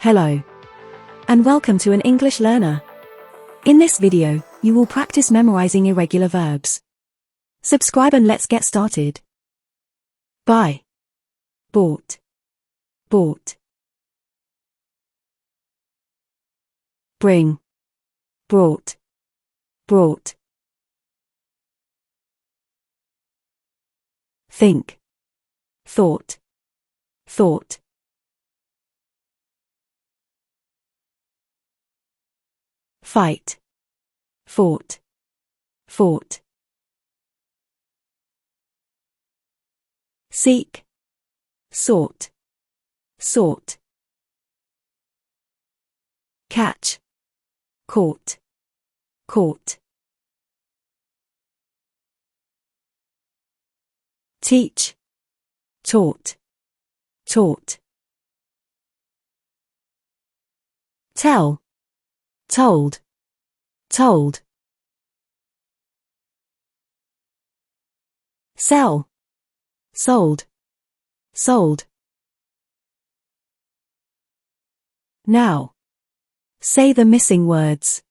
Hello, and welcome to An English Learner. In this video, you will practice memorizing irregular verbs. Subscribe and let's get started. Buy, bought, bought. Bring, brought, brought. Think, thought, thought. Fight, fought, fought. Seek, sought, sought. Catch, caught, caught. Teach, taught, taught. Tell, told, told. Sell, sold, sold. Now, say the missing words.